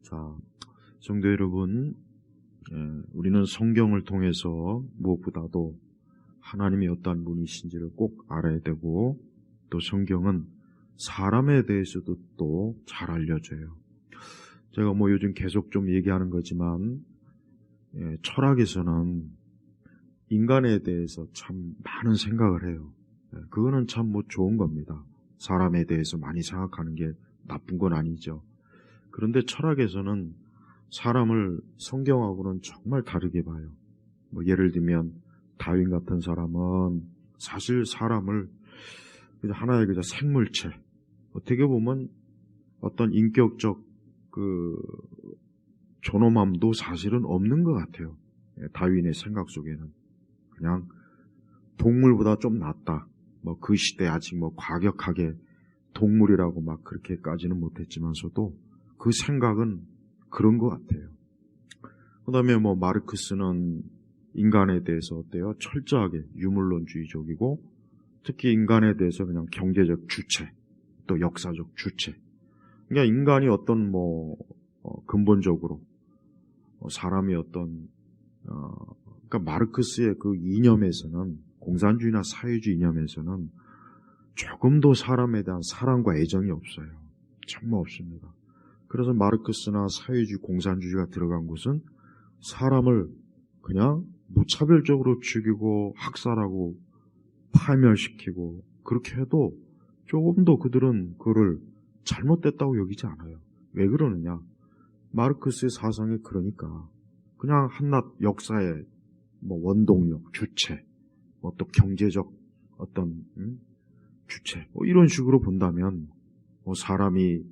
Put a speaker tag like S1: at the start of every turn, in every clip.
S1: 자, 성도 여러분, 우리는 성경을 통해서 무엇보다도 하나님이 어떠한 분이신지를 꼭 알아야 되고, 또 성경은 사람에 대해서도 또 잘 알려줘요. 제가 요즘 계속 좀 얘기하는 거지만, 철학에서는 인간에 대해서 참 많은 생각을 해요. 그거는 참 좋은 겁니다. 사람에 대해서 많이 생각하는 게 나쁜 건 아니죠. 그런데 철학에서는 사람을 성경하고는 정말 다르게 봐요. 예를 들면 다윈 같은 사람은 사실 사람을 그냥 하나의 생물체, 어떻게 보면 어떤 인격적 존엄함도 사실은 없는 것 같아요. 다윈의 생각 속에는 그냥 동물보다 좀 낫다. 그 시대에 아직 과격하게 동물이라고 막 그렇게까지는 못했지만서도 그 생각은 그런 것 같아요. 그 다음에 마르크스는 인간에 대해서 어때요? 철저하게 유물론주의적이고, 특히 인간에 대해서 그냥 경제적 주체, 또 역사적 주체. 그러니까 인간이 어떤 근본적으로 사람이 어떤 그러니까 마르크스의 그 이념에서는, 공산주의나 사회주의 이념에서는 조금도 사람에 대한 사랑과 애정이 없어요. 정말 없습니다. 그래서 마르크스나 사회주의, 공산주의가 들어간 곳은 사람을 그냥 무차별적으로 죽이고 학살하고 파멸시키고, 그렇게 해도 조금도 그들은 그를 잘못됐다고 여기지 않아요. 왜 그러느냐? 마르크스의 사상이 그러니까 그냥 한낱 역사의 원동력, 주체, 또 경제적 어떤 주체, 이런 식으로 본다면 사람이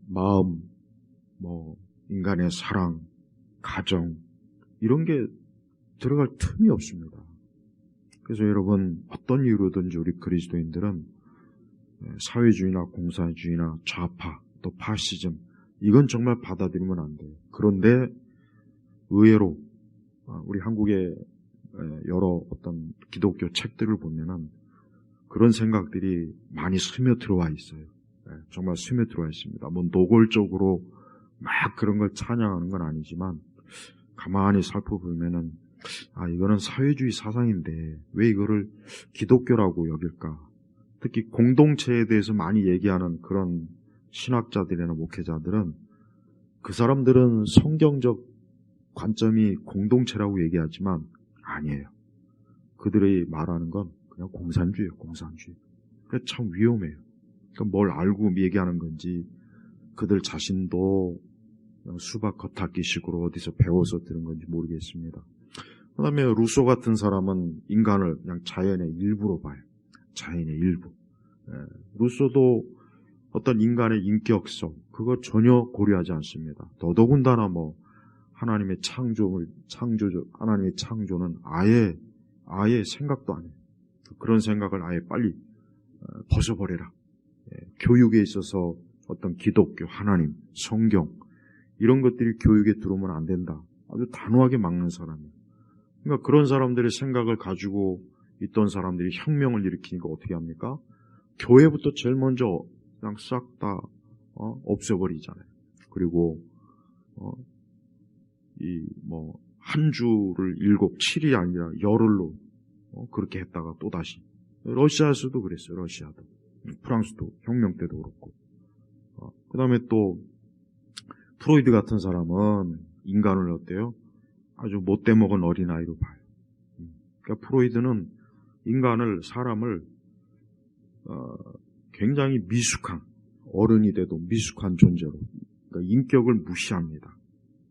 S1: 마음, 인간의 사랑, 가정, 이런 게 들어갈 틈이 없습니다. 그래서 여러분, 어떤 이유로든지 우리 그리스도인들은 사회주의나 공산주의나 좌파, 또 파시즘, 이건 정말 받아들이면 안 돼요. 그런데 의외로 우리 한국의 여러 어떤 기독교 책들을 보면은 그런 생각들이 많이 스며들어와 있어요. 정말 스며들어와 있습니다. 노골적으로 막 그런 걸 찬양하는 건 아니지만, 가만히 살펴보면은 이거는 사회주의 사상인데 왜 이거를 기독교라고 여길까? 특히 공동체에 대해서 많이 얘기하는 그런 신학자들이나 목회자들은, 그 사람들은 성경적 관점이 공동체라고 얘기하지만 아니에요. 그들이 말하는 건 그냥 공산주의예요, 공산주의. 그게 참 위험해요. 그러니까 뭘 알고 얘기하는 건지, 그들 자신도 수박 겉핥기식으로 어디서 배워서 들은 건지 모르겠습니다. 그 다음에 루소 같은 사람은 인간을 그냥 자연의 일부로 봐요. 자연의 일부. 루소도 어떤 인간의 인격성, 그거 전혀 고려하지 않습니다. 더더군다나 하나님의 하나님의 창조는 아예 생각도 안 해요. 그런 생각을 아예 빨리 벗어버려라. 교육에 있어서 어떤 기독교, 하나님, 성경, 이런 것들이 교육에 들어오면 안 된다. 아주 단호하게 막는 사람이에요. 그러니까 그런 사람들의 생각을 가지고 있던 사람들이 혁명을 일으키니까 어떻게 합니까? 교회부터 제일 먼저 그냥 싹 다 없애버리잖아요. 그리고 한 주를 7이 아니라 열흘로 그렇게 했다가 또다시 러시아에서도 그랬어요. 러시아도, 프랑스도 혁명 때도 그렇고. 그 다음에 또 프로이드 같은 사람은 인간을 어때요? 아주 못돼 먹은 어린아이로 봐요. 그러니까 프로이드는 사람을 굉장히 미숙한, 어른이 돼도 미숙한 존재로, 그러니까 인격을 무시합니다.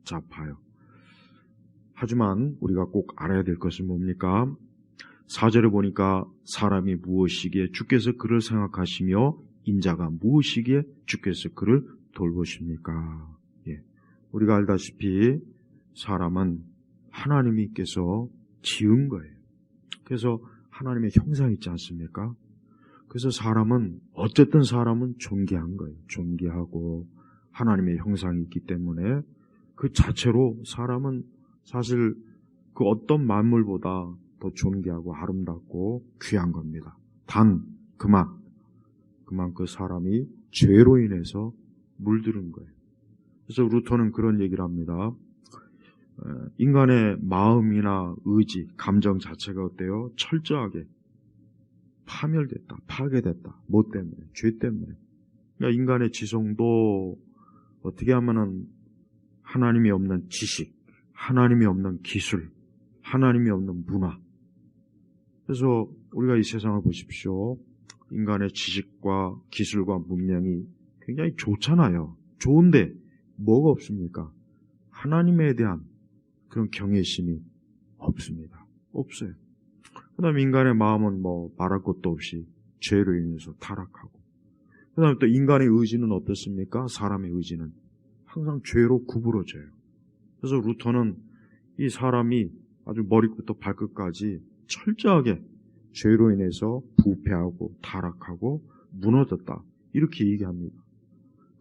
S1: 자, 봐요. 하지만 우리가 꼭 알아야 될 것은 뭡니까? 4절에 보니까 사람이 무엇이기에 주께서 그를 생각하시며 인자가 무엇이기에 주께서 그를 돌보십니까? 우리가 알다시피 사람은 하나님께서 지은 거예요. 그래서 하나님의 형상이 있지 않습니까? 그래서 어쨌든 사람은 존귀한 거예요. 존귀하고 하나님의 형상이 있기 때문에 그 자체로 사람은 사실 그 어떤 만물보다 더 존귀하고 아름답고 귀한 겁니다. 단 그만 그 사람이 죄로 인해서 물들은 거예요. 그래서 루터는 그런 얘기를 합니다. 인간의 마음이나 의지, 감정 자체가 어때요? 철저하게 파멸됐다, 파괴됐다. 뭐 때문에? 죄 때문에. 그러니까 인간의 지성도 어떻게 하면은 하나님이 없는 지식, 하나님이 없는 기술, 하나님이 없는 문화. 그래서 우리가 이 세상을 보십시오. 인간의 지식과 기술과 문명이 굉장히 좋잖아요. 좋은데 뭐가 없습니까? 하나님에 대한 그런 경외심이 없습니다. 없어요. 그 다음에 인간의 마음은 뭐 말할 것도 없이 죄로 인해서 타락하고, 그 다음에 또 인간의 의지는 어떻습니까? 사람의 의지는 항상 죄로 구부러져요. 그래서 루터는 이 사람이 아주 머리부터 발끝까지 철저하게 죄로 인해서 부패하고 타락하고 무너졌다, 이렇게 얘기합니다.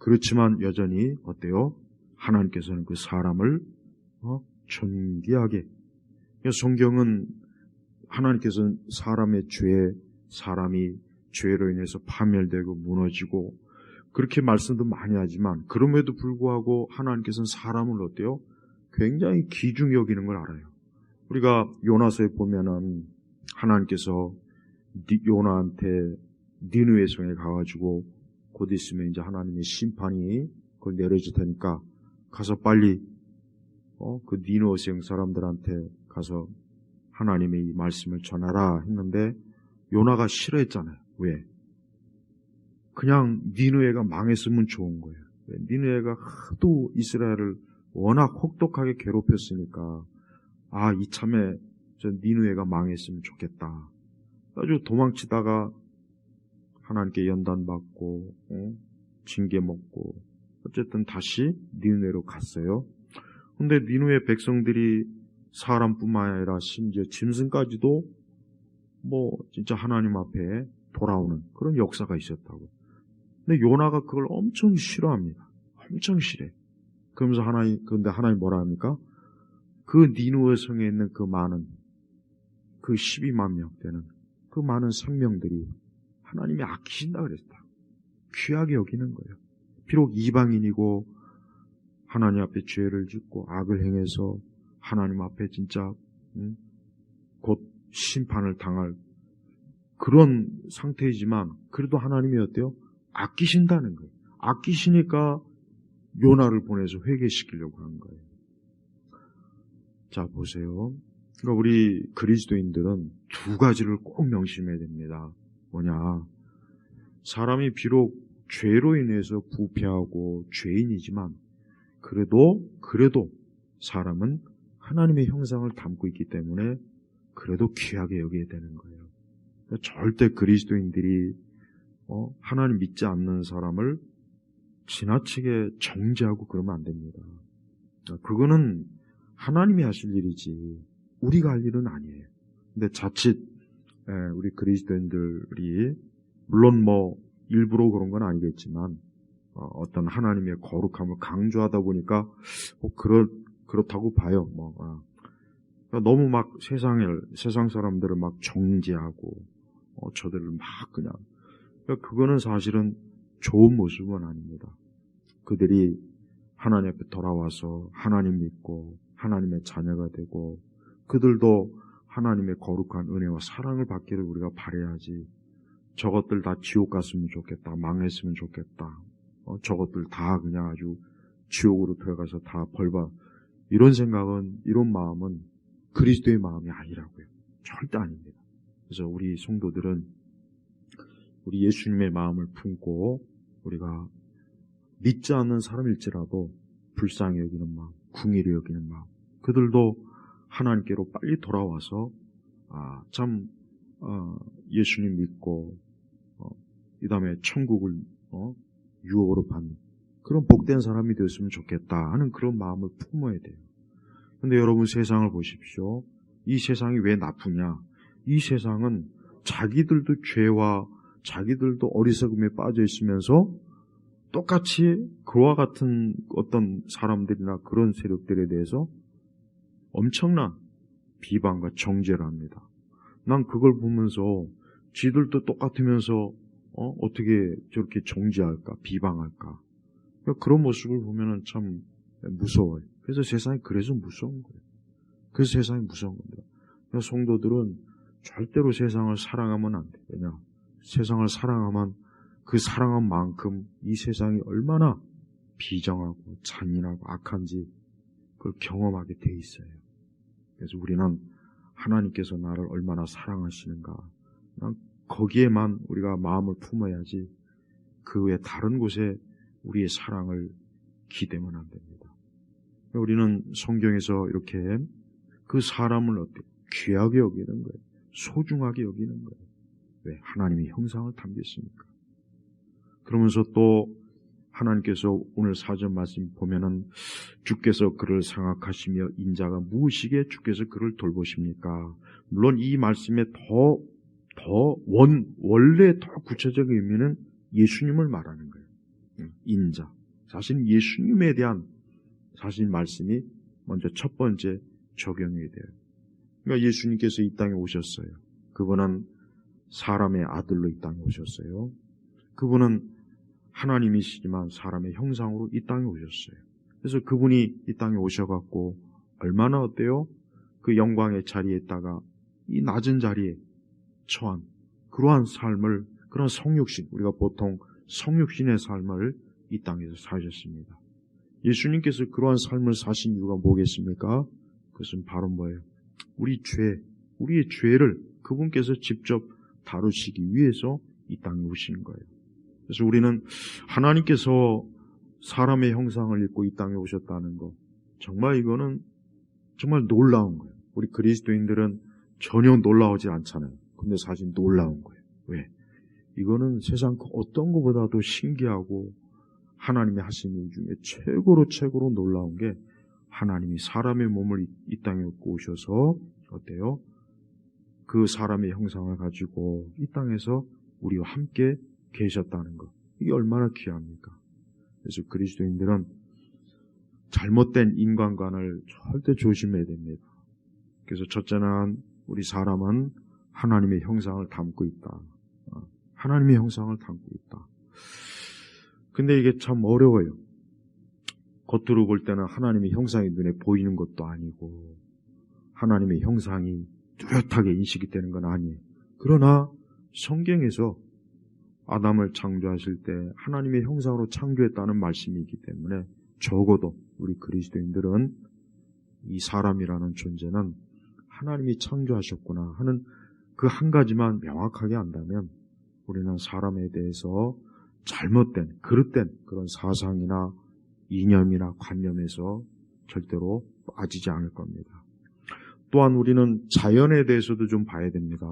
S1: 그렇지만 여전히 어때요? 하나님께서는 그 사람을 존귀하게, 성경은 하나님께서는 사람의 죄, 사람이 죄로 인해서 파멸되고 무너지고 그렇게 말씀도 많이 하지만, 그럼에도 불구하고 하나님께서는 사람을 어때요? 굉장히 귀중히 여기는 걸 알아요. 우리가 요나서에 보면은 하나님께서 요나한테 니느웨 성에 가가지고 곧 있으면 이제 하나님의 심판이 그걸 내려질 테니까 가서 빨리 그 니느웨 성 사람들한테 가서 하나님의 이 말씀을 전하라 했는데 요나가 싫어했잖아요. 왜? 그냥 니느웨가 망했으면 좋은 거예요. 니느웨가 하도 이스라엘을 워낙 혹독하게 괴롭혔으니까 이참에 저 니느웨가 망했으면 좋겠다. 아주 도망치다가 하나님께 연단받고 징계 먹고 어쨌든 다시 니느웨로 갔어요. 근데 니느웨 백성들이 사람뿐만 아니라 심지어 짐승까지도 뭐 진짜 하나님 앞에 돌아오는 그런 역사가 있었다고. 근데 요나가 그걸 엄청 싫어합니다. 엄청 싫어해. 그러면서 근데 하나님 뭐라 합니까? 그 니느웨 성에 있는 그 많은, 그 12만 명 되는 그 많은 생명들이 하나님이 아끼신다 그랬다. 귀하게 여기는 거예요. 비록 이방인이고 하나님 앞에 죄를 짓고 악을 행해서 하나님 앞에 진짜 곧 심판을 당할 그런 상태이지만 그래도 하나님이 어때요? 아끼신다는 거예요. 아끼시니까 요나를 보내서 회개시키려고 하는 거예요. 자, 보세요. 그러니까 우리 그리스도인들은 두 가지를 꼭 명심해야 됩니다. 뭐냐? 사람이 비록 죄로 인해서 부패하고 죄인이지만 그래도 사람은 하나님의 형상을 담고 있기 때문에 그래도 귀하게 여겨야 되는 거예요. 그러니까 절대 그리스도인들이 하나님 믿지 않는 사람을 지나치게 정죄하고 그러면 안 됩니다. 그거는 하나님이 하실 일이지 우리가 할 일은 아니에요. 근데 자칫 우리 그리스도인들이 물론 뭐 일부러 그런 건 아니겠지만 어떤 하나님의 거룩함을 강조하다 보니까 그렇다고 봐요. 그러니까 너무 막 세상 사람들을 막 정죄하고 저들을 막 그냥, 그러니까 그거는 사실은 좋은 모습은 아닙니다. 그들이 하나님 앞에 돌아와서 하나님 믿고 하나님의 자녀가 되고 그들도 하나님의 거룩한 은혜와 사랑을 받기를 우리가 바라야지, 저것들 다 지옥 갔으면 좋겠다, 망했으면 좋겠다, 저것들 다 그냥 아주 지옥으로 들어가서 다 벌받, 이런 생각은, 이런 마음은 그리스도의 마음이 아니라고요. 절대 아닙니다. 그래서 우리 성도들은 우리 예수님의 마음을 품고 우리가 믿지 않는 사람일지라도 불쌍히 여기는 마음, 궁일이 여기는 마음, 그들도 하나님께로 빨리 돌아와서 예수님 믿고 이 다음에 천국을 유혹으로 받는 그런 복된 사람이 되었으면 좋겠다 하는 그런 마음을 품어야 돼요. 그런데 여러분, 세상을 보십시오. 이 세상이 왜 나쁘냐? 이 세상은 자기들도 죄와 자기들도 어리석음에 빠져 있으면서 똑같이 그와 같은 어떤 사람들이나 그런 세력들에 대해서 엄청난 비방과 정죄를 합니다. 난 그걸 보면서 지들도 똑같으면서 어떻게 저렇게 정죄할까, 비방할까? 그런 모습을 보면은 참 무서워요. 그래서 세상이 그래서 무서운 거예요. 그래서 세상이 무서운 겁니다. 성도들은 절대로 세상을 사랑하면 안 돼요. 왜냐? 세상을 사랑하면 그 사랑한 만큼 이 세상이 얼마나 비정하고 잔인하고 악한지 그걸 경험하게 돼 있어요. 그래서 우리는 하나님께서 나를 얼마나 사랑하시는가, 난 거기에만 우리가 마음을 품어야지 그 외 다른 곳에 우리의 사랑을 기대면 안 됩니다. 우리는 성경에서 이렇게 그 사람을 어떻게 귀하게 여기는 거예요. 소중하게 여기는 거예요. 왜? 하나님의 형상을 담겼으니까. 그러면서 또 하나님께서 오늘 사전 말씀 보면은 주께서 그를 생각하시며 인자가 무엇이기에 주께서 그를 돌보십니까? 물론 이 말씀의 원래 더 구체적인 의미는 예수님을 말하는 거예요. 인자. 사실 예수님에 대한 사실 말씀이 먼저 첫 번째 적용이 돼요. 그러니까 예수님께서 이 땅에 오셨어요. 그분은 사람의 아들로 이 땅에 오셨어요. 그분은 하나님이시지만 사람의 형상으로 이 땅에 오셨어요. 그래서 그분이 이 땅에 오셔갖고 얼마나 어때요? 그 영광의 자리에 있다가 이 낮은 자리에 처한 그러한 삶을, 그런 성육신, 우리가 보통 성육신의 삶을 이 땅에서 사셨습니다. 예수님께서 그러한 삶을 사신 이유가 뭐겠습니까? 그것은 바로 뭐예요? 우리의 죄를 그분께서 직접 다루시기 위해서 이 땅에 오신 거예요. 그래서 우리는 하나님께서 사람의 형상을 입고 이 땅에 오셨다는 거, 정말 이거는 정말 놀라운 거예요. 우리 그리스도인들은 전혀 놀라우지 않잖아요. 근데 사실 놀라운 거예요. 왜? 이거는 세상 그 어떤 것보다도 신기하고 하나님이 하신 일 중에 최고로 놀라운 게, 하나님이 사람의 몸을 이 땅에 입고 오셔서 어때요? 그 사람의 형상을 가지고 이 땅에서 우리와 함께 계셨다는 것. 이게 얼마나 귀합니까? 그래서 그리스도인들은 잘못된 인간관을 절대 조심해야 됩니다. 그래서 첫째는 우리 사람은 하나님의 형상을 담고 있다. 하나님의 형상을 담고 있다. 근데 이게 참 어려워요. 겉으로 볼 때는 하나님의 형상이 눈에 보이는 것도 아니고 하나님의 형상이 뚜렷하게 인식이 되는 건 아니에요. 그러나 성경에서 아담을 창조하실 때 하나님의 형상으로 창조했다는 말씀이기 때문에 적어도 우리 그리스도인들은 이 사람이라는 존재는 하나님이 창조하셨구나 하는 그 한 가지만 명확하게 안다면 우리는 사람에 대해서 잘못된, 그릇된 그런 사상이나 이념이나 관념에서 절대로 빠지지 않을 겁니다. 또한 우리는 자연에 대해서도 좀 봐야 됩니다.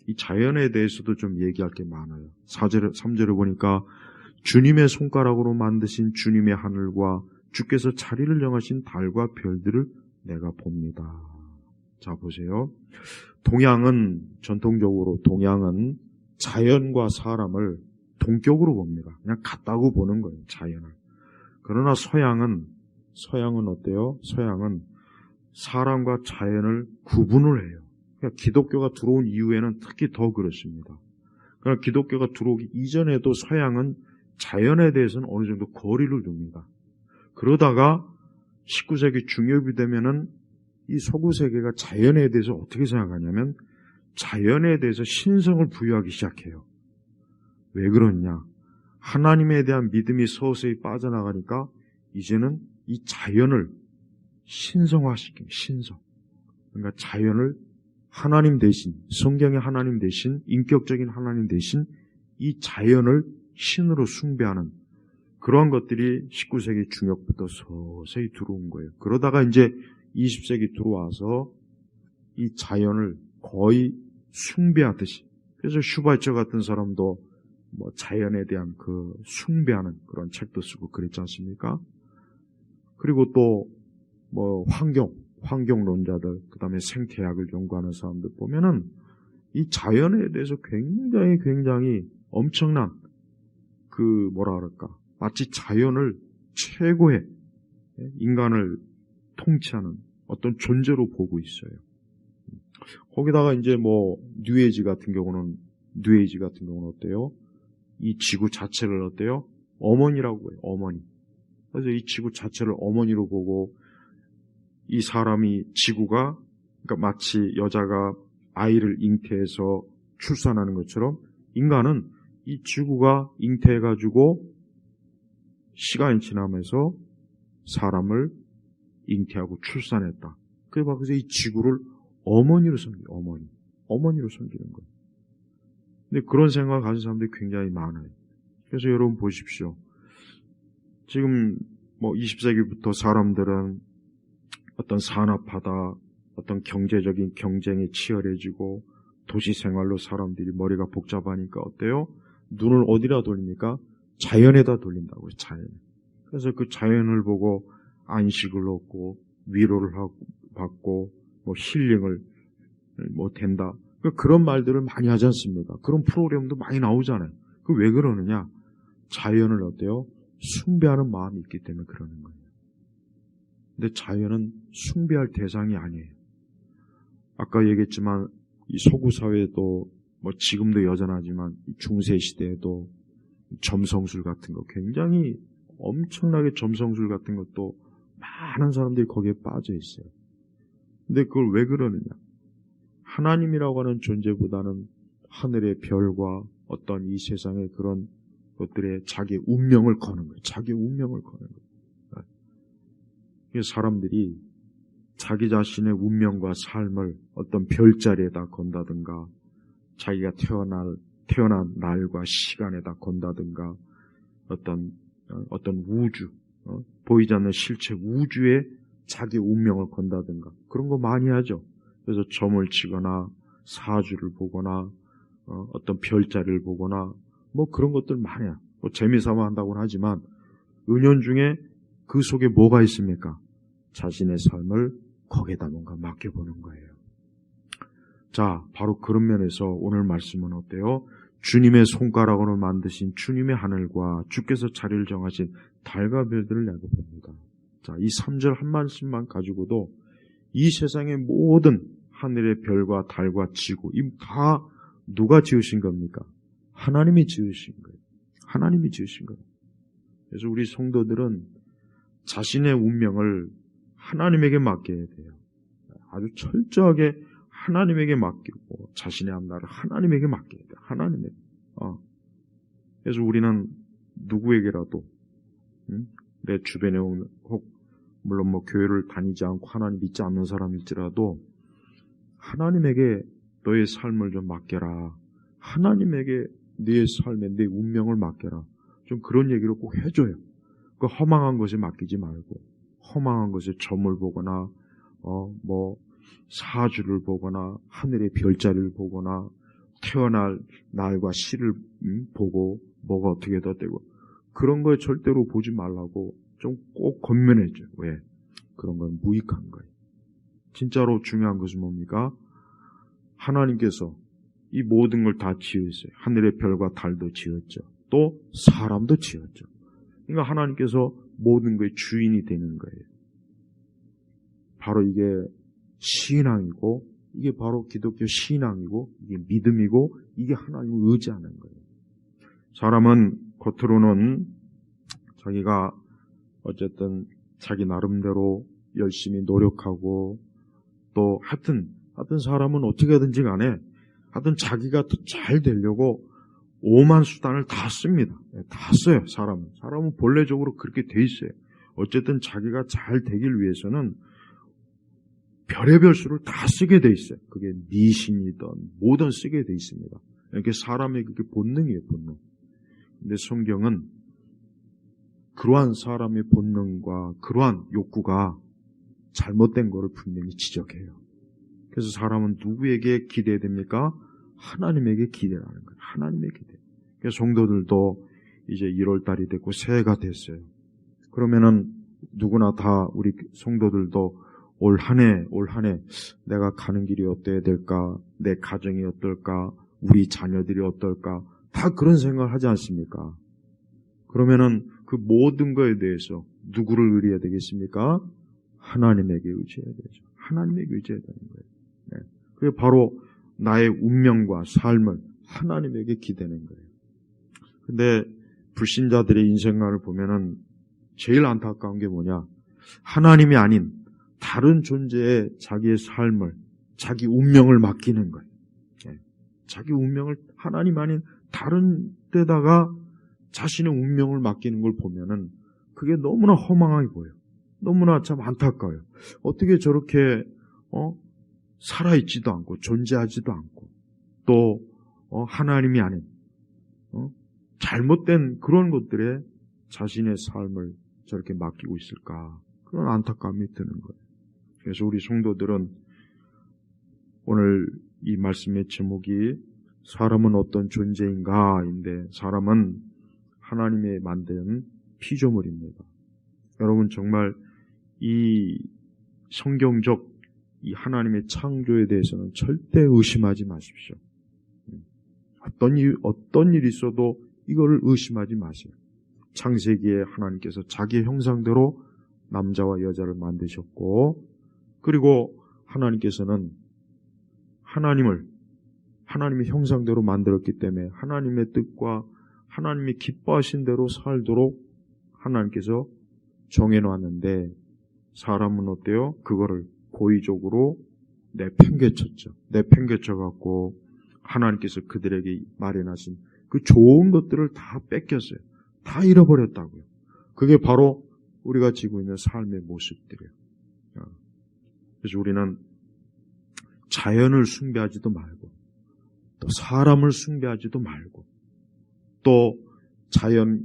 S1: 이 자연에 대해서도 좀 얘기할 게 많아요. 3절을 보니까 주님의 손가락으로 만드신 주님의 하늘과 주께서 자리를 정하신 달과 별들을 내가 봅니다. 자, 보세요. 전통적으로 동양은 자연과 사람을 동격으로 봅니다. 그냥 같다고 보는 거예요, 자연을. 그러나 서양은 어때요? 서양은 사람과 자연을 구분을 해요. 그러니까 기독교가 들어온 이후에는 특히 더 그렇습니다. 그러나 기독교가 들어오기 이전에도 서양은 자연에 대해서는 어느 정도 거리를 둡니다. 그러다가 19세기 중엽이 되면은 이 서구 세계가 자연에 대해서 어떻게 생각하냐면 자연에 대해서 신성을 부여하기 시작해요. 왜 그러냐? 하나님에 대한 믿음이 서서히 빠져나가니까 이제는 이 자연을 신성화시키는, 신성. 그러니까 자연을 하나님 대신, 성경의 하나님 대신, 인격적인 하나님 대신 이 자연을 신으로 숭배하는 그러한 것들이 19세기 중엽부터 서서히 들어온 거예요. 그러다가 이제 20세기 들어와서 이 자연을 거의 숭배하듯이, 그래서 슈바이처 같은 사람도 자연에 대한 그 숭배하는 그런 책도 쓰고 그랬지 않습니까? 그리고 또 환경론자들, 그 다음에 생태학을 연구하는 사람들 보면은 이 자연에 대해서 굉장히 엄청난 마치 자연을 최고의 인간을 통치하는 어떤 존재로 보고 있어요. 거기다가 이제 뉴에이지 같은 경우는 어때요? 이 지구 자체를 어때요? 어머니라고 해요. 어머니. 그래서 이 지구 자체를 어머니로 보고 이 사람이 지구가 그러니까 마치 여자가 아이를 잉태해서 출산하는 것처럼 인간은 이 지구가 잉태해가지고 시간이 지나면서 사람을 잉태하고 출산했다. 그래서 이 지구를 어머니로 섬기는 어머니. 어머니로 섬기는 거예요. 근데 그런 생각을 가진 사람들이 굉장히 많아요. 그래서 여러분 보십시오. 지금 20세기부터 사람들은 어떤 산업화다, 어떤 경제적인 경쟁이 치열해지고 도시 생활로 사람들이 머리가 복잡하니까 어때요? 눈을 어디다 돌립니까? 자연에다 돌린다고요. 자연. 그래서 그 자연을 보고 안식을 얻고 위로를 받고 힐링을 된다. 그런 말들을 많이 하지 않습니까? 그런 프로그램도 많이 나오잖아요. 그 왜 그러느냐? 자연을 어때요? 숭배하는 마음이 있기 때문에 그러는 거예요. 근데 자연은 숭배할 대상이 아니에요. 아까 얘기했지만 이 서구 사회도 지금도 여전하지만 중세 시대에도 점성술 같은 거 굉장히 엄청나게 점성술 같은 것도 많은 사람들이 거기에 빠져 있어요. 근데 그걸 왜 그러느냐? 하나님이라고 하는 존재보다는 하늘의 별과 어떤 이 세상의 그런 것들에 자기 운명을 거는 거예요. 자기 운명을 거는 거예요. 그래서 사람들이 자기 자신의 운명과 삶을 어떤 별자리에다 건다든가 자기가 태어난 날과 시간에다 건다든가 어떤 우주, 보이지 않는 실체 우주에 자기 운명을 건다든가 그런 거 많이 하죠. 그래서 점을 치거나 사주를 보거나 어떤 별자리를 보거나 그런 것들 많이 해요. 재미삼아 한다고는 하지만 은연중에 그 속에 뭐가 있습니까? 자신의 삶을 거기에다 뭔가 맡겨보는 거예요. 자, 바로 그런 면에서 오늘 말씀은 어때요? 주님의 손가락으로 만드신 주님의 하늘과 주께서 자리를 정하신 달과 별들을 내가 봅니다. 자, 이 3절 한 말씀만 가지고도 이 세상의 모든 하늘의 별과 달과 지구, 이 다 누가 지으신 겁니까? 하나님이 지으신 거예요. 하나님이 지으신 거예요. 그래서 우리 성도들은 자신의 운명을 하나님에게 맡겨야 돼요. 아주 철저하게 하나님에게 맡기고 자신의 앞날을 하나님에게 맡겨야 돼요. 하나님에게. 그래서 우리는 누구에게라도 내 주변에 혹 물론 교회를 다니지 않고 하나님 믿지 않는 사람일지라도 하나님에게 너의 삶을 좀 맡겨라. 하나님에게 네 삶에 내 운명을 맡겨라. 좀 그런 얘기를 꼭 해줘요. 그 허망한 것에 맡기지 말고 허망한 것에 점을 보거나 사주를 보거나 하늘의 별자리를 보거나 태어날 날과 시를 보고 뭐가 어떻게 더 되고 그런 거에 절대로 보지 말라고 좀 꼭 권면해줘요. 왜? 그런 건 무익한 거예요. 진짜로 중요한 것은 뭡니까? 하나님께서 이 모든 걸 다 지으셨어요. 하늘의 별과 달도 지었죠. 또 사람도 지었죠. 그러니까 하나님께서 모든 것의 주인이 되는 거예요. 바로 이게 신앙이고 이게 바로 기독교 신앙이고 이게 믿음이고 이게 하나님을 의지하는 거예요. 사람은 겉으로는 자기가 어쨌든 자기 나름대로 열심히 노력하고 또 하여튼 사람은 어떻게 하든지 간에 하여튼 자기가 더 잘 되려고 오만 수단을 다 씁니다. 다 써요. 사람은 본래적으로 그렇게 돼 있어요. 어쨌든 자기가 잘 되길 위해서는 별의별 수를 다 쓰게 돼 있어요. 그게 미신이든 뭐든 쓰게 돼 있습니다. 이렇게 사람의 그게 본능이에요. 본능. 근데 성경은 그러한 사람의 본능과 그러한 욕구가 잘못된 것을 분명히 지적해요. 그래서 사람은 누구에게 기대해야 됩니까? 하나님에게 기대하는 거예요. 하나님의 기대. 그래서 성도들도 이제 1월달이 됐고 새해가 됐어요. 그러면은 누구나 다 우리 성도들도 올 한 해 내가 가는 길이 어때야 될까? 내 가정이 어떨까? 우리 자녀들이 어떨까? 다 그런 생각을 하지 않습니까? 그러면은 그 모든 거에 대해서 누구를 의뢰해야 되겠습니까? 하나님에게 의지해야 되죠. 하나님에게 의지해야 되는 거예요. 네. 그게 바로 나의 운명과 삶을 하나님에게 기대는 거예요. 근데 불신자들의 인생관을 보면은 제일 안타까운 게 뭐냐? 하나님이 아닌 다른 존재에 자기의 삶을, 자기 운명을 맡기는 거예요. 자기 운명을 하나님 아닌 다른 데다가 자신의 운명을 맡기는 걸 보면은 그게 너무나 허망하게 보여요. 너무나 참 안타까워요. 어떻게 저렇게 살아있지도 않고 존재하지도 않고 또 하나님이 아닌 잘못된 그런 것들에 자신의 삶을 저렇게 맡기고 있을까? 그런 안타까움이 드는 거예요. 그래서 우리 성도들은 오늘 이 말씀의 제목이 사람은 어떤 존재인가인데 사람은 하나님의 만든 피조물입니다. 여러분 정말 이 성경적 이 하나님의 창조에 대해서는 절대 의심하지 마십시오. 어떤 일이 있어도 이거를 의심하지 마세요. 창세기에 하나님께서 자기의 형상대로 남자와 여자를 만드셨고 그리고 하나님께서는 하나님의 형상대로 만들었기 때문에 하나님의 뜻과 하나님이 기뻐하신 대로 살도록 하나님께서 정해놨는데 사람은 어때요? 그거를 고의적으로 내팽개쳤죠. 내팽개쳐갖고 하나님께서 그들에게 마련하신 그 좋은 것들을 다 뺏겼어요. 다 잃어버렸다고요. 그게 바로 우리가 지고 있는 삶의 모습들이에요. 그래서 우리는 자연을 숭배하지도 말고 또 사람을 숭배하지도 말고 또 자연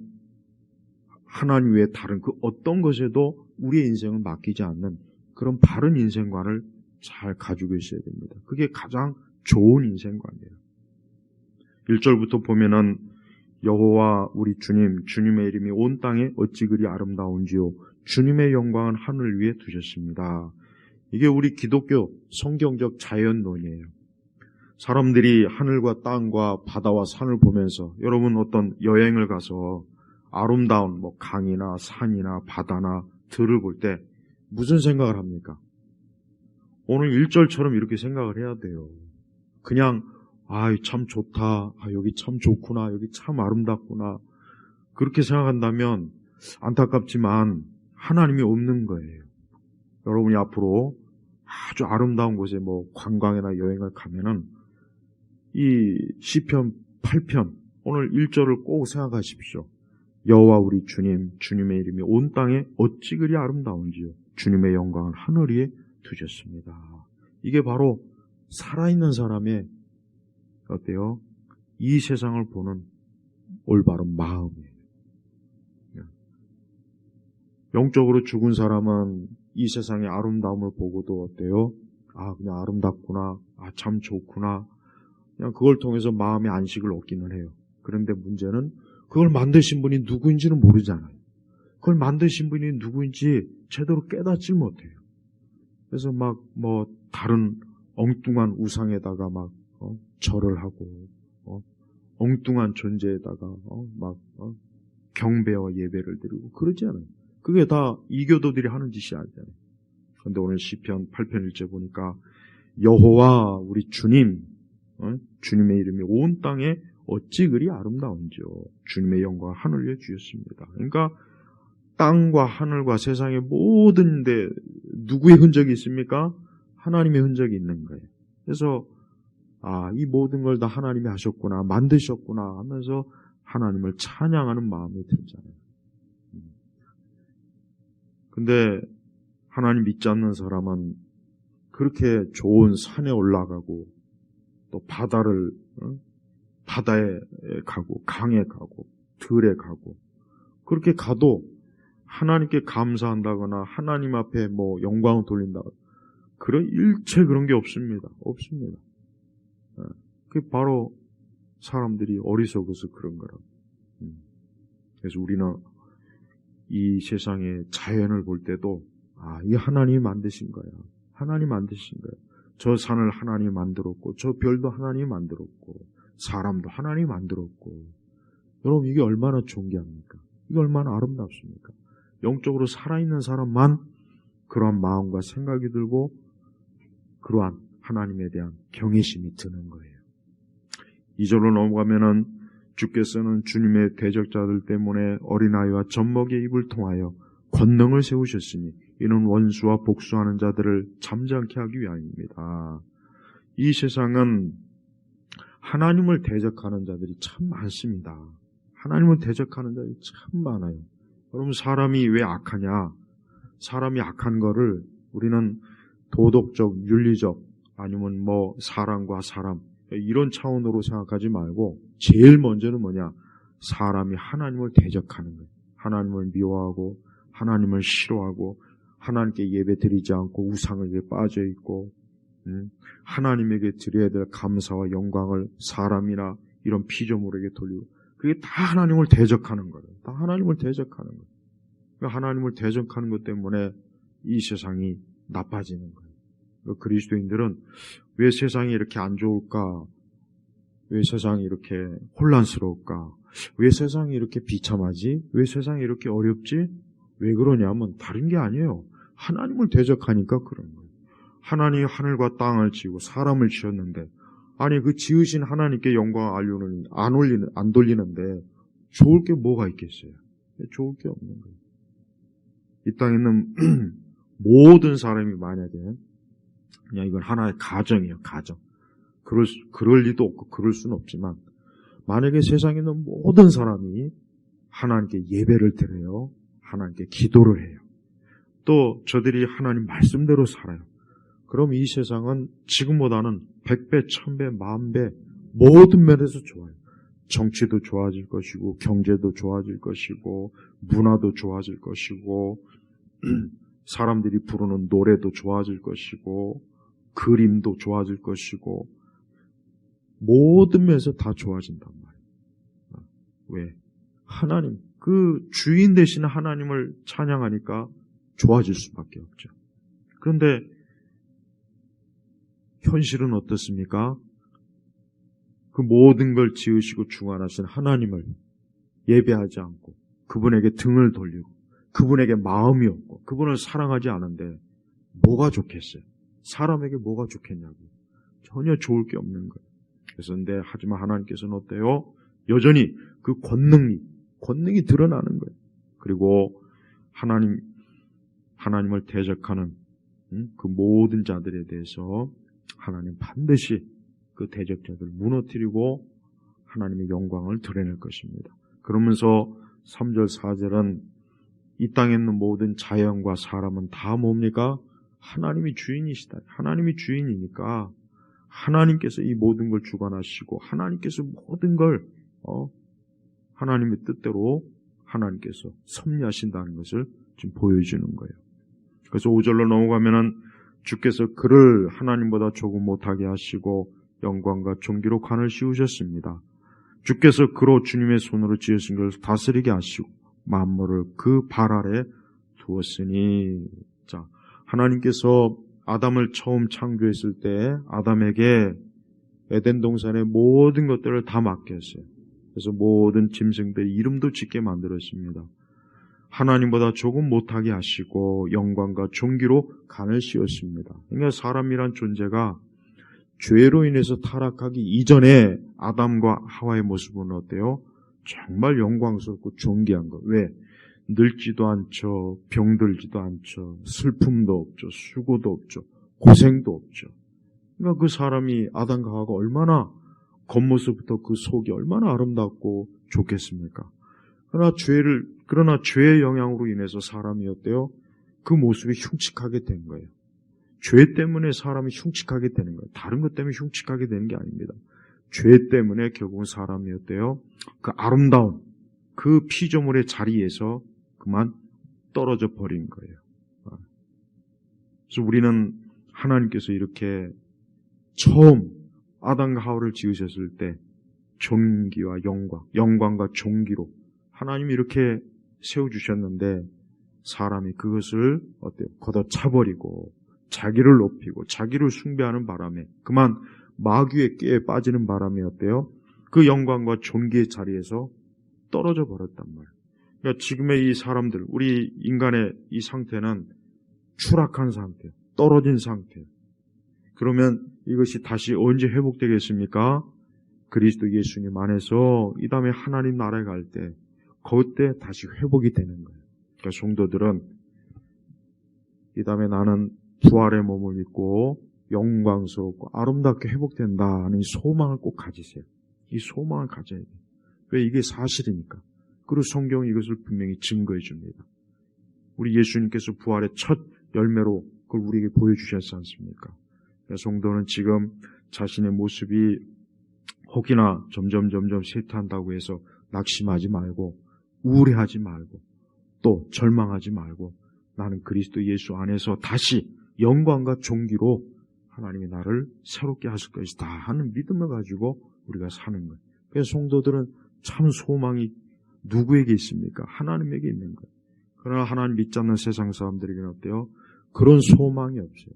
S1: 하나님 외에 다른 그 어떤 것에도 우리의 인생을 맡기지 않는 그런 바른 인생관을 잘 가지고 있어야 됩니다. 그게 가장 좋은 인생관이에요. 1절부터 보면은 여호와 우리 주님의 이름이 온 땅에 어찌 그리 아름다운지요 주님의 영광은 하늘 위에 두셨습니다. 이게 우리 기독교 성경적 자연론이에요. 사람들이 하늘과 땅과 바다와 산을 보면서 여러분 어떤 여행을 가서 아름다운 강이나 산이나 바다나 들을 볼 때 무슨 생각을 합니까? 오늘 1절처럼 이렇게 생각을 해야 돼요. 그냥 참 좋다. 여기 참 좋구나. 여기 참 아름답구나. 그렇게 생각한다면 안타깝지만 하나님이 없는 거예요. 여러분이 앞으로 아주 아름다운 곳에 관광이나 여행을 가면은 이 시편 8편 오늘 1절을 꼭 생각하십시오. 여호와 우리 주님의 이름이 온 땅에 어찌 그리 아름다운지요. 주님의 영광을 하늘 위에 두셨습니다. 이게 바로 살아있는 사람의 어때요? 이 세상을 보는 올바른 마음이에요. 영적으로 죽은 사람은 이 세상의 아름다움을 보고도 어때요? 그냥 아름답구나. 참 좋구나. 그냥 그걸 통해서 마음의 안식을 얻기는 해요. 그런데 문제는 그걸 만드신 분이 누구인지는 모르잖아요. 그걸 만드신 분이 누구인지 제대로 깨닫지 못해요. 그래서 다른 엉뚱한 우상에다가 절을 하고, 엉뚱한 존재에다가, 경배와 예배를 드리고, 그러지 않아요. 그게 다 이교도들이 하는 짓이 아니잖아요. 그런데 오늘 시편 8편 1절 보니까, 여호와 우리 주님의 이름이 온 땅에 어찌 그리 아름다운지요. 주님의 영광을 하늘 위에 주셨습니다. 그러니까, 땅과 하늘과 세상의 모든 데 누구의 흔적이 있습니까? 하나님의 흔적이 있는 거예요. 그래서 이 모든 걸 다 하나님이 하셨구나, 만드셨구나 하면서 하나님을 찬양하는 마음이 들잖아요. 근데 하나님 믿지 않는 사람은 그렇게 좋은 산에 올라가고 또 바다에 가고 강에 가고 들에 가고 그렇게 가도 하나님께 감사한다거나 하나님 앞에 영광을 돌린다거나 그런 일체 그런 게 없습니다. 없습니다. 그게 바로 사람들이 어리석어서 그런 거라고. 그래서 우리는 이 세상의 자연을 볼 때도 이 하나님이 만드신 거야. 하나님 만드신 거야. 저 산을 하나님이 만들었고 저 별도 하나님이 만들었고 사람도 하나님이 만들었고 여러분 이게 얼마나 존귀합니까? 이게 얼마나 아름답습니까? 영적으로 살아있는 사람만 그러한 마음과 생각이 들고 그러한 하나님에 대한 경외심이 드는 거예요. 2절로 넘어가면은 주께서는 주님의 대적자들 때문에 어린아이와 젖먹이의 입을 통하여 권능을 세우셨으니 이는 원수와 복수하는 자들을 잠잠케 하기 위함입니다. 이 세상은 하나님을 대적하는 자들이 참 많습니다. 하나님을 대적하는 자들이 참 많아요. 여러분, 사람이 왜 악하냐? 사람이 악한 거를 우리는 도덕적, 윤리적, 아니면 사람과 사람 이런 차원으로 생각하지 말고 제일 먼저는 뭐냐? 사람이 하나님을 대적하는 거예요. 하나님을 미워하고 하나님을 싫어하고 하나님께 예배 드리지 않고 우상에게 빠져 있고 하나님에게 드려야 될 감사와 영광을 사람이나 이런 피조물에게 돌리고, 그게 다 하나님을 대적하는 거예요. 다 하나님을 대적하는 거예요. 그러니까 하나님을 대적하는 것 때문에 이 세상이 나빠지는 거예요. 그리스도인들은 왜 세상이 이렇게 안 좋을까? 왜 세상이 이렇게 혼란스러울까? 왜 세상이 이렇게 비참하지? 왜 세상이 이렇게 어렵지? 왜 그러냐면 다른 게 아니에요. 하나님을 대적하니까 그런 거예요. 하나님이 하늘과 땅을 지고 사람을 지었는데, 아니 그 지으신 하나님께 영광을 안 돌리는데 좋을 게 뭐가 있겠어요? 좋을 게 없는 거예요. 이 땅에 있는 모든 사람이 만약에 그냥 이건 하나의 가정이에요. 가정. 그럴 리도 없고 그럴 수는 없지만, 만약에 세상에 있는 모든 사람이 하나님께 예배를 드려요. 하나님께 기도를 해요. 또 저들이 하나님 말씀대로 살아요. 그럼 이 세상은 지금보다는 100배, 1000배, 10,000배 모든 면에서 좋아요. 정치도 좋아질 것이고 경제도 좋아질 것이고 문화도 좋아질 것이고 사람들이 부르는 노래도 좋아질 것이고 그림도 좋아질 것이고 모든 면에서 다 좋아진단 말이에요. 왜? 하나님, 그 주인 되신 하나님을 찬양하니까 좋아질 수밖에 없죠. 그런데 현실은 어떻습니까? 그 모든 걸 지으시고 주관하신 하나님을 예배하지 않고 그분에게 등을 돌리고 그분에게 마음이 없고 그분을 사랑하지 않은데 뭐가 좋겠어요? 사람에게 뭐가 좋겠냐고요. 전혀 좋을 게 없는 거예요. 그래서 하지만 하나님께서는 어때요? 여전히 그 권능이 드러나는 거예요. 그리고 하나님을 대적하는 그 모든 자들에 대해서 하나님 반드시 그 대적자들을 무너뜨리고 하나님의 영광을 드러낼 것입니다. 그러면서 3절 4절은 이 땅에 있는 모든 자연과 사람은 다 뭡니까? 하나님이 주인이시다. 하나님이 주인이니까 하나님께서 이 모든 걸 주관하시고 하나님께서 모든 걸 하나님의 뜻대로 하나님께서 섭리하신다는 것을 지금 보여주는 거예요. 그래서 5절로 넘어가면은 주께서 그를 하나님보다 조금 못하게 하시고 영광과 존귀로 관을 씌우셨습니다. 주께서 그로 주님의 손으로 지으신 것을 다스리게 하시고 만물을 그 발 아래 두었으니. 자, 하나님께서 아담을 처음 창조했을 때 아담에게 에덴 동산의 모든 것들을 다 맡겼어요. 그래서 모든 짐승들의 이름도 짓게 만들었습니다. 하나님보다 조금 못하게 하시고 영광과 존귀로 간을 씌웠습니다. 그러니까 사람이란 존재가 죄로 인해서 타락하기 이전에 아담과 하와의 모습은 어때요? 정말 영광스럽고 존귀한 거. 왜? 늙지도 않죠. 병들지도 않죠. 슬픔도 없죠. 수고도 없죠. 고생도 없죠. 그러니까 그 사람이 아담과 하와가 얼마나 겉모습부터 그 속이 얼마나 아름답고 좋겠습니까? 그러나 죄의 영향으로 인해서 사람이 어때요? 그 모습이 흉측하게 된 거예요. 죄 때문에 사람이 흉측하게 되는 거예요. 다른 것 때문에 흉측하게 되는 게 아닙니다. 죄 때문에 결국은 사람이 어때요? 그 아름다운 그 피조물의 자리에서 그만 떨어져 버린 거예요. 그래서 우리는 하나님께서 이렇게 처음 아담과 하와를 지으셨을 때 존귀와 영광과 존귀로 하나님이 이렇게 세워주셨는데 사람이 그것을 어때요? 걷어차버리고 자기를 높이고 자기를 숭배하는 바람에 그만 마귀의 꾀에 빠지는 바람에 어때요? 그 영광과 존귀의 자리에서 떨어져 버렸단 말이에요. 그러니까 지금의 이 사람들, 우리 인간의 이 상태는 추락한 상태, 떨어진 상태. 그러면 이것이 다시 언제 회복되겠습니까? 그리스도 예수님 안에서 이 다음에 하나님 나라에 갈 때 그때 다시 회복이 되는 거예요. 그러니까 성도들은 이 다음에 나는 부활의 몸을 믿고 영광스럽고 아름답게 회복된다 하는 이 소망을 꼭 가지세요. 이 소망을 가져야 돼요. 왜? 이게 사실이니까. 그리고 성경이 이것을 분명히 증거해 줍니다. 우리 예수님께서 부활의 첫 열매로 그걸 우리에게 보여주셨지 않습니까? 성도는 지금 자신의 모습이 혹이나 점점 쇠퇴한다고 해서 낙심하지 말고 우울해하지 말고 또 절망하지 말고 나는 그리스도 예수 안에서 다시 영광과 존귀로 하나님이 나를 새롭게 하실 것이다 하는 믿음을 가지고 우리가 사는 거예요. 그래서 성도들은 참 소망이 누구에게 있습니까? 하나님에게 있는 거예요. 그러나 하나님 믿지 않는 세상 사람들에게는 어때요? 그런 소망이 없어요.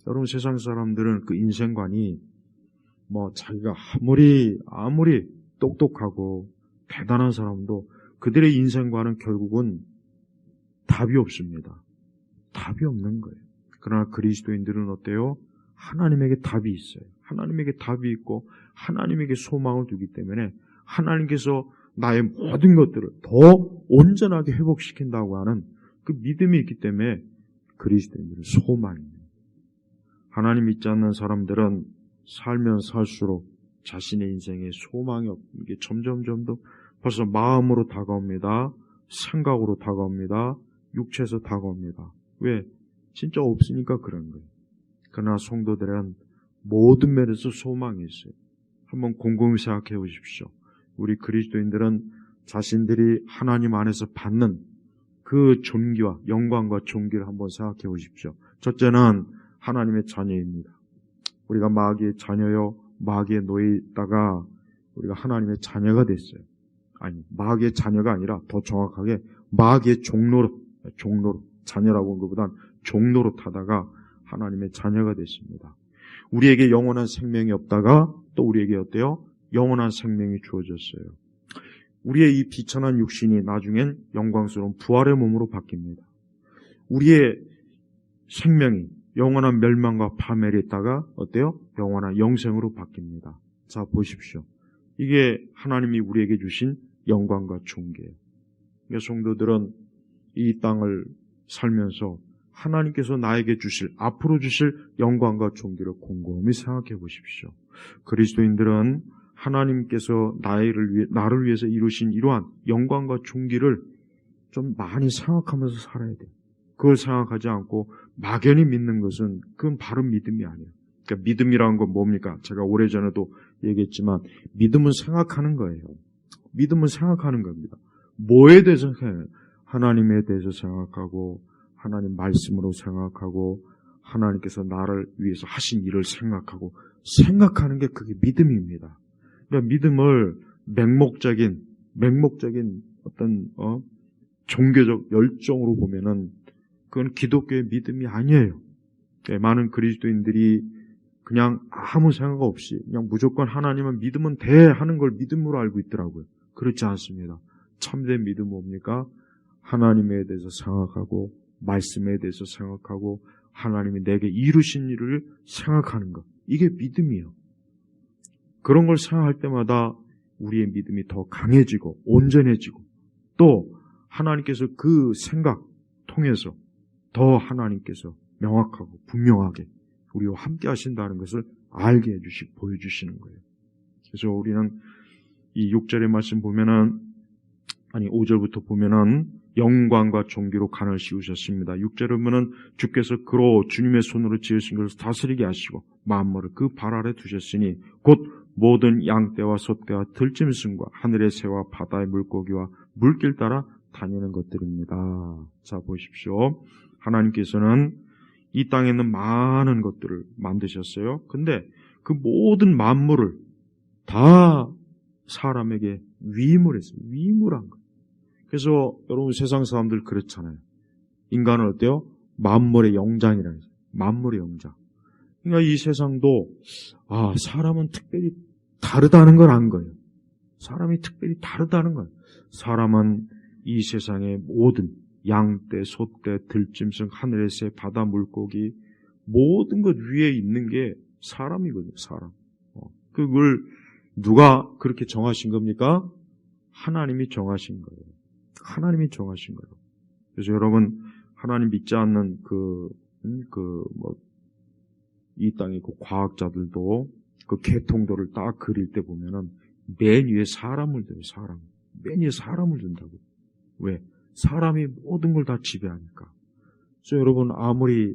S1: 여러분, 세상 사람들은 그 인생관이 자기가 아무리 똑똑하고 대단한 사람도 그들의 인생관은 결국은 답이 없습니다. 답이 없는 거예요. 그러나 그리스도인들은 어때요? 하나님에게 답이 있어요. 하나님에게 답이 있고 하나님에게 소망을 두기 때문에 하나님께서 나의 모든 것들을 더 온전하게 회복시킨다고 하는 그 믿음이 있기 때문에 그리스도인들은 소망입니다. 하나님 믿지 않는 사람들은 살면 살수록 자신의 인생에 소망이 없는 게 점점 더 벌써 마음으로 다가옵니다. 생각으로 다가옵니다. 육체에서 다가옵니다. 왜? 진짜 없으니까 그런 거예요. 그러나 성도들은 모든 면에서 소망이 있어요. 한번 곰곰이 생각해 보십시오. 우리 그리스도인들은 자신들이 하나님 안에서 받는 그 존귀와 영광과 존귀를 한번 생각해 보십시오. 첫째는 하나님의 자녀입니다. 우리가 마귀의 자녀요, 마귀의 노예에 있다가 우리가 하나님의 자녀가 됐어요. 아니, 마귀의 자녀가 아니라 더 정확하게 마귀의 종로로 자녀라고 한 것보단 종로로 타다가 하나님의 자녀가 됐습니다. 우리에게 영원한 생명이 없다가 또 우리에게 어때요? 영원한 생명이 주어졌어요. 우리의 이 비천한 육신이 나중엔 영광스러운 부활의 몸으로 바뀝니다. 우리의 생명이 영원한 멸망과 파멸에 있다가 어때요? 영원한 영생으로 바뀝니다. 자, 보십시오. 이게 하나님이 우리에게 주신 영광과 존귀예요. 성도들은 이 땅을 살면서 하나님께서 나에게 주실, 앞으로 주실 영광과 존귀를 곰곰이 생각해 보십시오. 그리스도인들은 하나님께서 나를 위해서 이루신 이러한 영광과 존귀를 좀 많이 생각하면서 살아야 돼요. 그걸 생각하지 않고 막연히 믿는 것은 그건 바른 믿음이 아니에요. 그러니까 믿음이라는 건 뭡니까? 제가 오래전에도 얘기했지만 믿음은 생각하는 거예요. 믿음은 생각하는 겁니다. 뭐에 대해서 생각해요? 하나님에 대해서 생각하고 하나님 말씀으로 생각하고 하나님께서 나를 위해서 하신 일을 생각하는 게 그게 믿음입니다. 그러니까 믿음을 맹목적인 어떤 종교적 열정으로 보면은 그건 기독교의 믿음이 아니에요. 많은 그리스도인들이 그냥 아무 생각 없이 그냥 무조건 하나님은 믿으면 돼 하는 걸 믿음으로 알고 있더라고요. 그렇지 않습니다. 참된 믿음은 뭡니까? 하나님에 대해서 생각하고 말씀에 대해서 생각하고 하나님이 내게 이루신 일을 생각하는 것. 이게 믿음이에요. 그런 걸 생각할 때마다 우리의 믿음이 더 강해지고 온전해지고 또 하나님께서 그 생각 통해서 더 하나님께서 명확하고 분명하게 우리와 함께 하신다는 것을 알게 해주시고 보여주시는 거예요. 그래서 우리는 이 6절의 말씀 보면은 5절부터 보면은 영광과 존귀로 간을 씌우셨습니다. 6절에 보면은 주께서 그로 주님의 손으로 지으신 것을 다스리게 하시고 만물을 그 발 아래 두셨으니 곧 모든 양떼와 소떼와 들짐승과 하늘의 새와 바다의 물고기와 물길 따라 다니는 것들입니다. 자, 보십시오. 하나님께서는 이 땅에 있는 많은 것들을 만드셨어요. 근데 그 모든 만물을 다 사람에게 위임을 했어요. 위임을 한 거예요. 그래서 여러분 세상 사람들 그렇잖아요. 인간은 어때요? 만물의 영장이라는 거죠. 만물의 영장. 그러니까 이 세상도 사람은 특별히 다르다는 걸 안 거예요. 사람이 특별히 다르다는 거예요. 사람은 이 세상의 모든 양떼, 소떼, 들짐승, 하늘의 새, 바다 물고기 모든 것 위에 있는 게 사람이거든요. 사람. 그걸 누가 그렇게 정하신 겁니까? 하나님이 정하신 거예요. 하나님이 정하신 거예요. 그래서 여러분, 하나님 믿지 않는 이 땅의 그 과학자들도 그 개통도를 딱 그릴 때 보면은 맨 위에 사람을 둬요, 사람. 맨 위에 사람을 둔다고. 왜? 사람이 모든 걸 다 지배하니까. 그래서 여러분, 아무리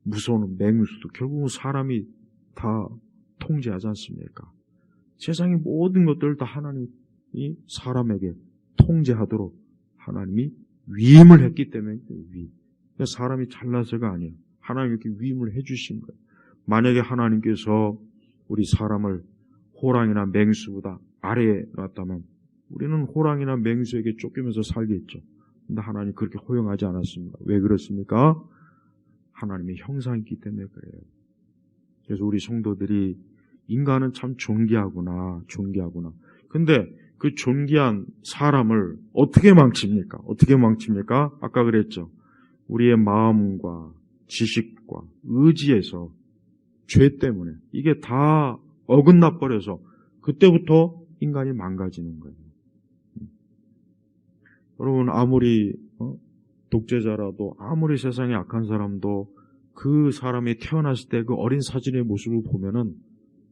S1: 무서운 맹수도 결국은 사람이 다 통제하지 않습니까? 세상의 모든 것들을 다 하나님이 사람에게 통제하도록 하나님이 위임을 했기 때문에 그러니까 사람이 잘나서가 아니에요. 하나님이 이렇게 위임을 해주신 거예요. 만약에 하나님께서 우리 사람을 호랑이나 맹수보다 아래에 놨다면 우리는 호랑이나 맹수에게 쫓기면서 살겠죠. 근데 하나님 그렇게 허용하지 않았습니다. 왜 그렇습니까? 하나님의 형상이기 때문에 그래요. 그래서 우리 성도들이 인간은 참 존귀하구나. 근데 그 존귀한 사람을 어떻게 망칩니까? 아까 그랬죠. 우리의 마음과 지식과 의지에서 죄 때문에 이게 다 어긋나 버려서 그때부터 인간이 망가지는 거예요. 여러분, 아무리 독재자라도 아무리 세상에 악한 사람도 그 사람이 태어났을 때 그 어린 사진의 모습을 보면은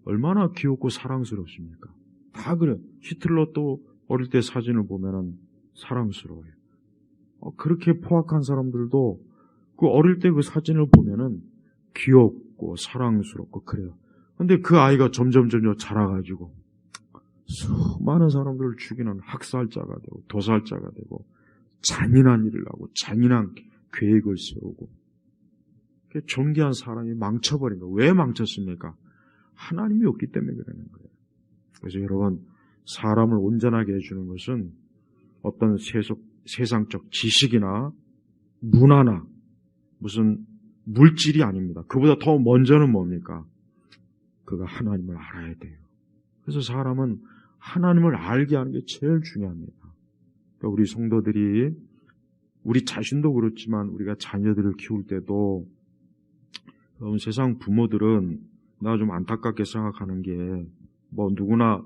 S1: 얼마나 귀엽고 사랑스럽습니까? 다 그래요. 히틀러 또 어릴 때 사진을 보면은 사랑스러워요. 그렇게 포악한 사람들도 그 어릴 때 그 사진을 보면은 귀엽고 사랑스럽고 그래요. 근데 그 아이가 점점 자라가지고 수많은 사람들을 죽이는 학살자가 되고 도살자가 되고 잔인한 일을 하고 잔인한 계획을 세우고 존귀한 사람이 망쳐버린 거예요. 왜 망쳤습니까? 하나님이 없기 때문에 그러는 거예요. 그래서 여러분, 사람을 온전하게 해주는 것은 어떤 세상적 지식이나 문화나 무슨 물질이 아닙니다. 그보다 더 먼저는 뭡니까? 그가 하나님을 알아야 돼요. 그래서 사람은 하나님을 알게 하는 게 제일 중요합니다. 그러니까 우리 성도들이 우리 자신도 그렇지만 우리가 자녀들을 키울 때도 세상 부모들은 내가 좀 안타깝게 생각하는 게 누구나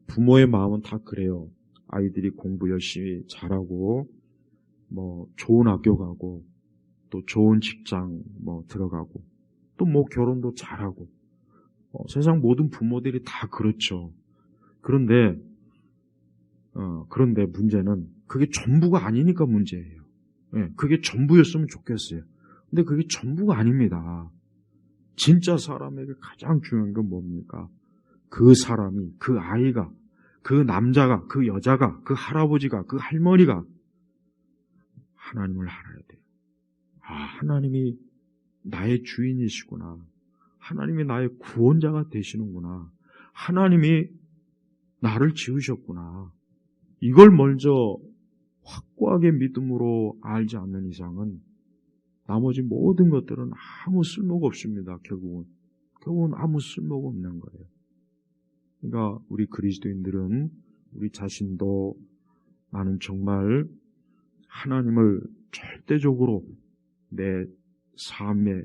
S1: 부모의 마음은 다 그래요. 아이들이 공부 열심히 잘하고 좋은 학교 가고 또 좋은 직장 들어가고 또 결혼도 잘하고 세상 모든 부모들이 다 그렇죠. 그런데 문제는 그게 전부가 아니니까 문제예요. 그게 전부였으면 좋겠어요. 근데 그게 전부가 아닙니다. 진짜 사람에게 가장 중요한 건 뭡니까? 그 사람이, 그 아이가, 그 남자가, 그 여자가, 그 할아버지가, 그 할머니가 하나님을 알아야 돼요. 하나님이 나의 주인이시구나. 하나님이 나의 구원자가 되시는구나. 하나님이 나를 지으셨구나. 이걸 먼저 확고하게 믿음으로 알지 않는 이상은 나머지 모든 것들은 아무 쓸모가 없습니다. 결국은 아무 쓸모가 없는 거예요. 그러니까 우리 그리스도인들은 우리 자신도 나는 정말 하나님을 절대적으로 내 삶에,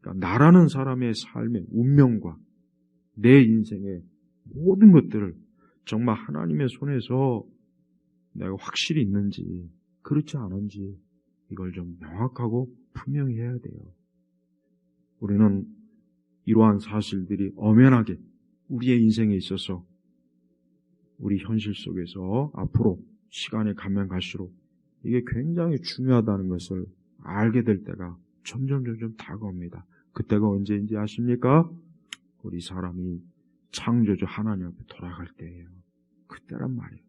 S1: 그러니까 나라는 사람의 삶의 운명과 내 인생의 모든 것들을 정말 하나님의 손에서 내가 확실히 있는지 그렇지 않은지 이걸 좀 명확하고 분명히 해야 돼요. 우리는 이러한 사실들이 엄연하게 우리의 인생에 있어서 우리 현실 속에서 앞으로 시간이 가면 갈수록 이게 굉장히 중요하다는 것을 알게 될 때가 점점 다가옵니다. 그때가 언제인지 아십니까? 우리 사람이 창조주 하나님 앞에 돌아갈 때예요. 그때란 말이에요.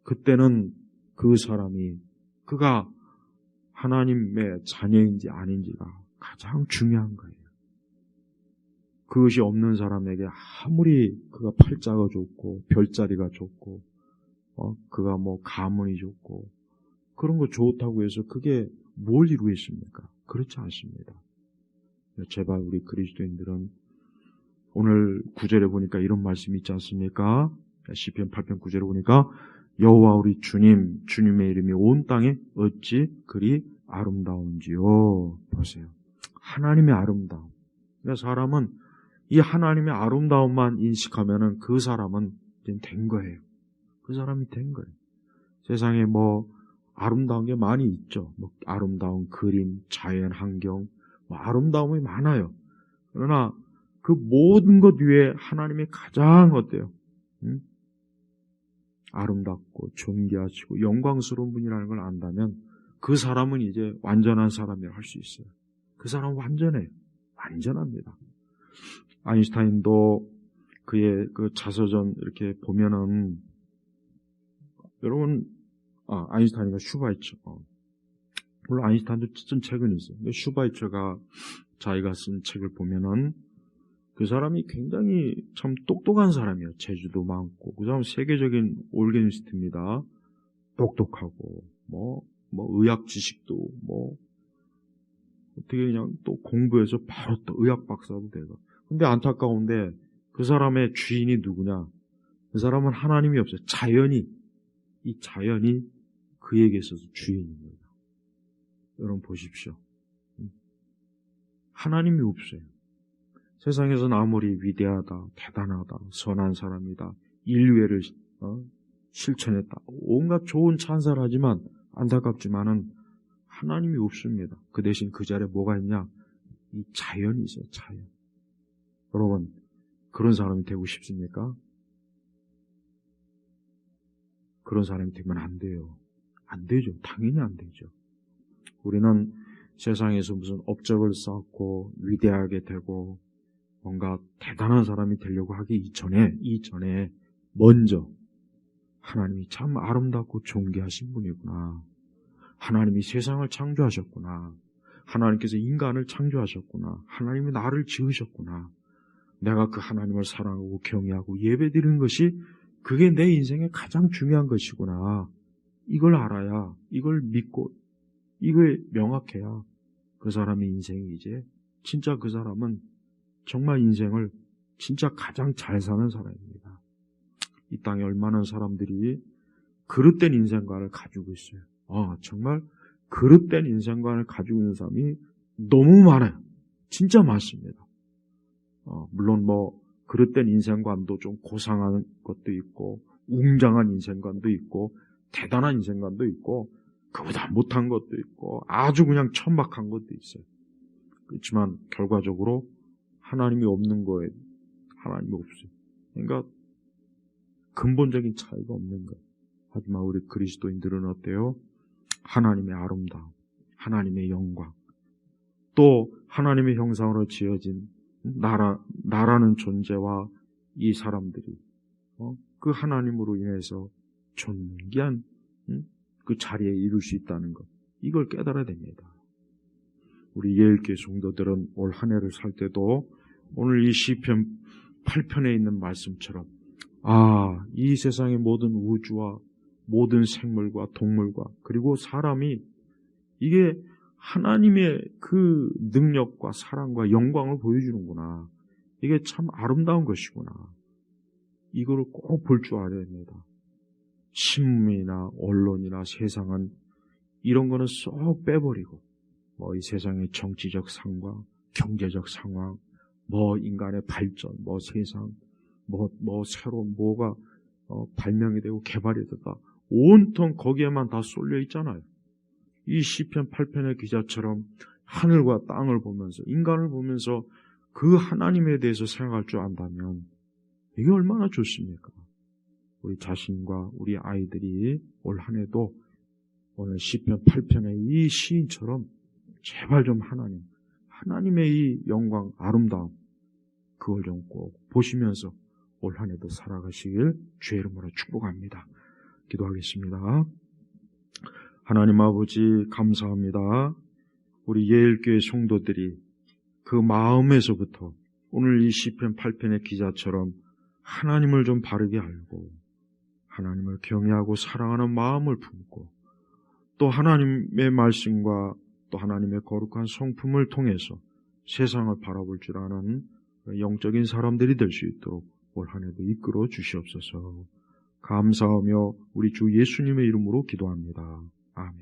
S1: 그때는 그 사람이 그가 하나님의 자녀인지 아닌지가 가장 중요한 거예요. 그것이 없는 사람에게 아무리 그가 팔자가 좋고 별자리가 좋고 그가 가문이 좋고 그런 거 좋다고 해서 그게 뭘 이루겠습니까? 그렇지 않습니다. 제발 우리 그리스도인들은 오늘 9절에 보니까 이런 말씀이 있지 않습니까? 시편 8편 9절에 보니까 여호와 우리 주님의 이름이 온 땅에 어찌 그리 아름다운지요. 보세요. 하나님의 아름다움. 그러니까 사람은 이 하나님의 아름다움만 인식하면은 그 사람은 이제 된 거예요. 그 사람이 된 거예요. 세상에 뭐 아름다운 게 많이 있죠. 뭐 아름다운 그림, 자연 환경, 뭐 아름다움이 많아요. 그러나 그 모든 것 위에 하나님이 가장 어때요? 아름답고 존귀하시고 영광스러운 분이라는 걸 안다면 그 사람은 이제 완전한 사람이라고 할 수 있어요. 그 사람은 완전해요. 완전합니다. 아인슈타인도 그의 그 자서전 이렇게 보면은 여러분 아인슈타인과 슈바이처 물론 아인슈타인도 쓴 책은 있어요. 근데 슈바이처가 자기가 쓴 책을 보면은 그 사람이 굉장히 참 똑똑한 사람이에요. 재주도 많고 그 사람은 세계적인 올게니스트입니다. 똑똑하고 뭐 의학 지식도 뭐 어떻게 그냥 또 공부해서 바로 또 의학 박사도 되고. 근데 안타까운데 그 사람의 주인이 누구냐? 그 사람은 하나님이 없어요. 이 자연이 그에게 있어서 주인입니다. 여러분 보십시오. 하나님이 없어요. 세상에서는 아무리 위대하다, 대단하다, 선한 사람이다, 인류애를 실천했다, 온갖 좋은 찬사를 하지만 안타깝지만은 하나님이 없습니다. 그 대신 그 자리에 뭐가 있냐? 이 자연이 있어요. 자연. 여러분 그런 사람이 되고 싶습니까? 그런 사람이 되면 안 돼요. 안 되죠. 당연히 안 되죠. 우리는 세상에서 무슨 업적을 쌓고 위대하게 되고 뭔가 대단한 사람이 되려고 하기 이전에 먼저 하나님이 참 아름답고 존귀하신 분이구나. 하나님이 세상을 창조하셨구나. 하나님께서 인간을 창조하셨구나. 하나님이 나를 지으셨구나. 내가 그 하나님을 사랑하고 경외하고 예배드리는 것이 그게 내 인생의 가장 중요한 것이구나. 이걸 알아야, 이걸 믿고, 이걸 명확해야 그 사람의 인생이 이제 진짜 그 사람은 정말 인생을 진짜 가장 잘 사는 사람입니다. 이 땅에 얼마나 사람들이 그릇된 인생관을 가지고 있어요. 정말 그릇된 인생관을 가지고 있는 사람이 너무 많아요. 진짜 많습니다. 물론 뭐 그릇된 인생관도 좀 고상한 것도 있고 웅장한 인생관도 있고 대단한 인생관도 있고 그보다 못한 것도 있고 아주 그냥 천박한 것도 있어요. 그렇지만 결과적으로 하나님이 없는 거에 하나님이 없어요. 그러니까 근본적인 차이가 없는 거예요. 하지만 우리 그리스도인들은 어때요? 하나님의 아름다움, 하나님의 영광, 또 하나님의 형상으로 지어진 나라는 존재와 이 사람들이 그 하나님으로 인해서 존귀한 그 자리에 이룰 수 있다는 것, 이걸 깨달아야 됩니다. 우리 예일교회 성도들은 올 한 해를 살 때도 오늘 이 시편 8편에 있는 말씀처럼 이 세상의 모든 우주와 모든 생물과 동물과 그리고 사람이 이게 하나님의 그 능력과 사랑과 영광을 보여주는구나. 이게 참 아름다운 것이구나. 이거를 꼭 볼 줄 알아야 됩니다. 신문이나 언론이나 세상은 이런 거는 쏙 빼버리고 뭐 이 세상의 정치적 상황, 경제적 상황, 뭐 인간의 발전, 뭐 세상, 뭐 새로운 뭐가 발명이 되고 개발이 됐다. 온통 거기에만 다 쏠려 있잖아요. 이 시편 8편의 기자처럼 하늘과 땅을 보면서 인간을 보면서 그 하나님에 대해서 생각할 줄 안다면 이게 얼마나 좋습니까? 우리 자신과 우리 아이들이 올 한 해도 오늘 시편 8편의 이 시인처럼 제발 좀 하나님의 이 영광, 아름다움 그걸 좀 꼭 보시면서 올 한 해도 살아가시길 주의 이름으로 축복합니다. 기도하겠습니다. 하나님 아버지 감사합니다. 우리 예일교회 성도들이 그 마음에서부터 오늘 이 시편 8편의 기자처럼 하나님을 좀 바르게 알고 하나님을 경외하고 사랑하는 마음을 품고 또 하나님의 말씀과 또 하나님의 거룩한 성품을 통해서 세상을 바라볼 줄 아는 영적인 사람들이 될 수 있도록 올 한 해도 이끌어 주시옵소서. 감사하며 우리 주 예수님의 이름으로 기도합니다.